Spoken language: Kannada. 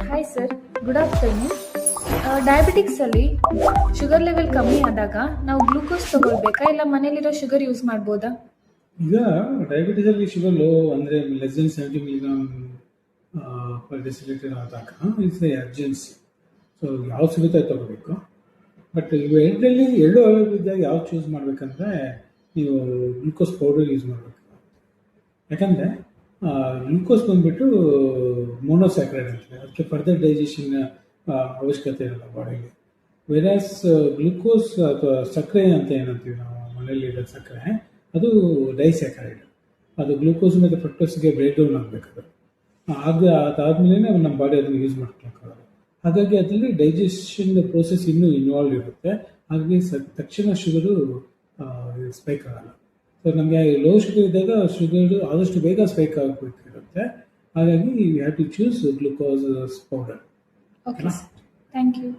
Hi sir, good afternoon. ಡಯಾಬಿಟಿಕ್ಸಲ್ಲಿ ಶುಗರ್ ಲೆವೆಲ್ ಕಮ್ಮಿ ಆದಾಗ ನಾವು ಗ್ಲೂಕೋಸ್ ತಗೊಳ್ಬೇಕಾ ಇಲ್ಲ ಮನೇಲಿರೋ ಶುಗರ್ ಯೂಸ್ ಮಾಡ್ಬೋದಾ? ಈಗ ಡಯಾಬಿಟೀಸಲ್ಲಿ ಶುಗರ್ ಲೋ ಅಂದರೆ less than 70 milligram per decilitre ಆದಾಗ ಇಟ್ಸ್ ಅರ್ಜೆನ್ಸಿ. ಸೊ ಯಾವ್ದು ಸಿಗುತ್ತೆ ಅದು ತಗೋಬೇಕು. ಬಟ್ ಇವು ಎರಡರಲ್ಲಿ ಎರಡು ಅವೈಲೇಬಲ್ ಇದ್ದಾಗ ಯಾವ್ದು ಚೂಸ್ ಮಾಡಬೇಕಂದ್ರೆ ನೀವು ಗ್ಲೂಕೋಸ್ ಪೌಡರ್ ಯೂಸ್ ಮಾಡಬೇಕು. ಯಾಕಂದರೆ ಗ್ಲೂಕೋಸ್ ಬಂದುಬಿಟ್ಟು ಮೊನೋಸ್ಯಾಕ್ರೈಡ್ ಅಂತಾರೆ, ಅದಕ್ಕೆ ಫರ್ದರ್ ಡೈಜೆಷನ್ ಅವಶ್ಯಕತೆ ಇರಲ್ಲ ಬಾಡಿಗೆ. ವೆರಾಸ್ ಗ್ಲೂಕೋಸ್ ಅಥವಾ ಸಕ್ಕರೆ ಅಂತ ಏನಂತೀವಿ ನಾವು ಮನೆಯಲ್ಲಿ ಇರೋ ಸಕ್ಕರೆ, ಅದು ಡೈಸ್ಯಾಕರೈಡ್. ಅದು ಗ್ಲೂಕೋಸ್ ಮತ್ತು ಫ್ರಕ್ಟೋಸ್ಗೆ ಬ್ರೇಕ್ ಡೌನ್ ಆಗಬೇಕದು. ಅದಾದಮೇಲೆ ನಮ್ಮ ಬಾಡಿ ಅದನ್ನು ಯೂಸ್ ಮಾಡ್ಕೊಳಕ್ಕಾಗಲ್ಲ. ಹಾಗಾಗಿ ಅದರಲ್ಲಿ ಡೈಜೆಷನ್ ಪ್ರೋಸೆಸ್ ಇನ್ನೂ ಇನ್ವಾಲ್ವ್ ಇರುತ್ತೆ. ಹಾಗಾಗಿ ತಕ್ಷಣ ಶುಗರು ಸ್ಪೈಕ್ ಆಗಲ್ಲ. ಸೊ ನಮಗೆ ಲೋ ಶುಗರ್ ಇದ್ದಾಗ ಶುಗರು ಆದಷ್ಟು ಬೇಗ ಸ್ಪೈಕ್ ಆಗಬೇಕಿರುತ್ತೆ. ಹಾಗಾಗಿ you have to choose glucose powder. Okay sir, thank you.